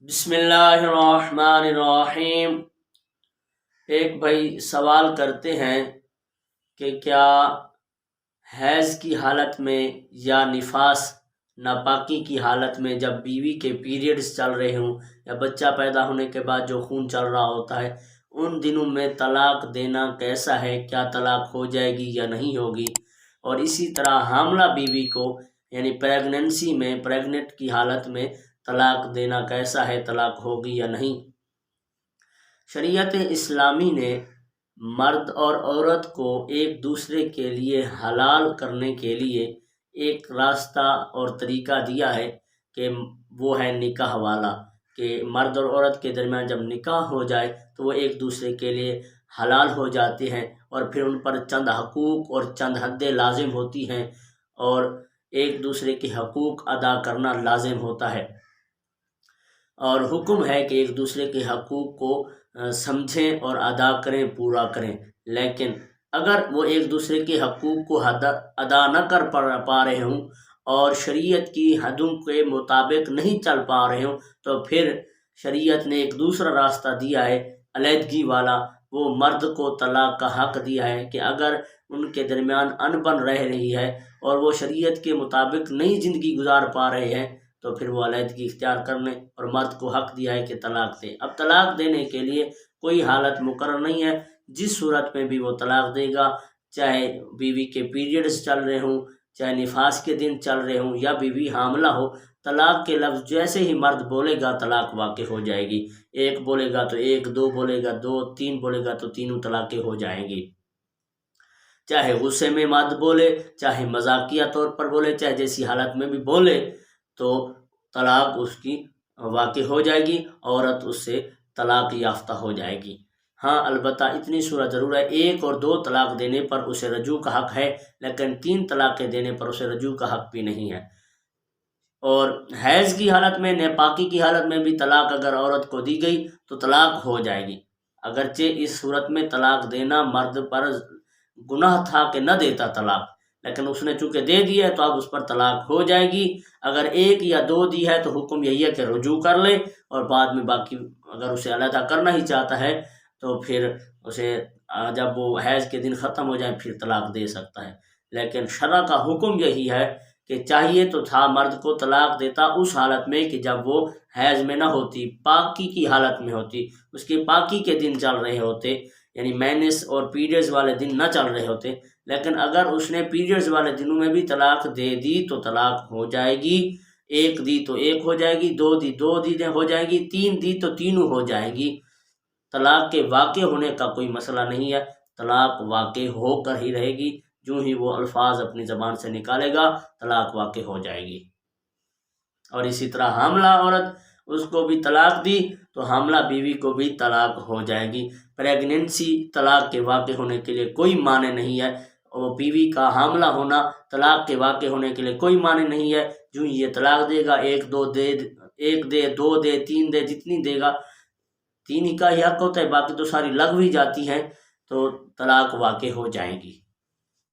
بسم اللہ الرحمن الرحیم۔ ایک بھائی سوال کرتے ہیں کہ کیا حیض کی حالت میں یا نفاس ناپاکی کی حالت میں جب بیوی کے پیریڈز چل رہے ہوں یا بچہ پیدا ہونے کے بعد جو خون چل رہا ہوتا ہے ان دنوں میں طلاق دینا کیسا ہے، کیا طلاق ہو جائے گی یا نہیں ہوگی؟ اور اسی طرح حاملہ بیوی کو یعنی پریگننٹ کی حالت میں طلاق دینا کیسا ہے، طلاق ہوگی یا نہیں؟ شریعت اسلامی نے مرد اور عورت کو ایک دوسرے کے لیے حلال کرنے کے لیے ایک راستہ اور طریقہ دیا ہے کہ وہ ہے نکاح والا، کہ مرد اور عورت کے درمیان جب نکاح ہو جائے تو وہ ایک دوسرے کے لیے حلال ہو جاتے ہیں، اور پھر ان پر چند حقوق اور چند حدیں لازم ہوتی ہیں اور ایک دوسرے کے حقوق ادا کرنا لازم ہوتا ہے، اور حکم ہے کہ ایک دوسرے کے حقوق کو سمجھیں اور ادا کریں، پورا کریں۔ لیکن اگر وہ ایک دوسرے کے حقوق کو ادا نہ کر پا رہے ہوں اور شریعت کی حدوں کے مطابق نہیں چل پا رہے ہوں تو پھر شریعت نے ایک دوسرا راستہ دیا ہے علیحدگی والا۔ وہ مرد کو طلاق کا حق دیا ہے کہ اگر ان کے درمیان انبن رہ رہی ہے اور وہ شریعت کے مطابق نئی زندگی گزار پا رہے ہیں تو پھر وہ علیحدگی اختیار کر لیں، اور مرد کو حق دیا ہے کہ طلاق دے۔ اب طلاق دینے کے لیے کوئی حالت مقرر نہیں ہے، جس صورت میں بھی وہ طلاق دے گا، چاہے بیوی کے پیریڈز چل رہے ہوں، چاہے نفاس کے دن چل رہے ہوں یا بیوی حاملہ ہو، طلاق کے لفظ جیسے ہی مرد بولے گا طلاق واقع ہو جائے گی۔ ایک بولے گا تو ایک، دو بولے گا دو، تین بولے گا تو تینوں طلاقیں ہو جائیں گی۔ چاہے غصے میں مرد بولے، چاہے مذاقیہ طور پر بولے، چاہے جیسی حالت میں بھی بولے تو طلاق اس کی واقع ہو جائے گی، عورت اس سے طلاق یافتہ ہو جائے گی۔ ہاں البتہ اتنی صورت ضرور ہے، ایک اور دو طلاق دینے پر اسے رجوع کا حق ہے، لیکن تین طلاقیں دینے پر اسے رجوع کا حق بھی نہیں ہے۔ اور حیض کی حالت میں، ناپاکی کی حالت میں بھی طلاق اگر عورت کو دی گئی تو طلاق ہو جائے گی، اگرچہ اس صورت میں طلاق دینا مرد پر گناہ تھا کہ نہ دیتا طلاق، لیکن اس نے چونکہ دے دی ہے تو اب اس پر طلاق ہو جائے گی۔ اگر ایک یا دو دی ہے تو حکم یہی ہے کہ رجوع کر لے، اور بعد میں باقی اگر اسے علیحدہ کرنا ہی چاہتا ہے تو پھر اسے جب وہ حیض کے دن ختم ہو جائیں پھر طلاق دے سکتا ہے۔ لیکن شرع کا حکم یہی ہے کہ چاہیے تو تھا مرد کو طلاق دیتا اس حالت میں کہ جب وہ حیض میں نہ ہوتی، پاکی کی حالت میں ہوتی، اس کے پاکی کے دن چل رہے ہوتے، یعنی مینس اور پیریڈز والے دن نہ چل رہے ہوتے۔ لیکن اگر اس نے پیریڈز والے دنوں میں بھی طلاق دے دی تو طلاق ہو جائے گی، ایک دی تو ایک ہو جائے گی، دو دی دو دی ہو جائے گی، تین دی تو تینوں ہو جائے گی۔ طلاق کے واقع ہونے کا کوئی مسئلہ نہیں ہے، طلاق واقع ہو کر ہی رہے گی، جو ہی وہ الفاظ اپنی زبان سے نکالے گا طلاق واقع ہو جائے گی۔ اور اسی طرح حاملہ عورت، اس کو بھی طلاق دی تو حاملہ بیوی کو بھی طلاق ہو جائے گی۔ پریگننسی طلاق کے واقع ہونے کے لیے کوئی معنی نہیں ہے، اور بیوی کا حاملہ ہونا طلاق کے واقع ہونے کے لیے کوئی معنی نہیں ہے۔ جو یہ طلاق دے گا، ایک دے، دو دے، تین دے، جتنی دے گا، تین ہی کا ہی حق ہوتا ہے، باقی تو ساری لغو ہی جاتی ہیں، تو طلاق واقع ہو جائے گی۔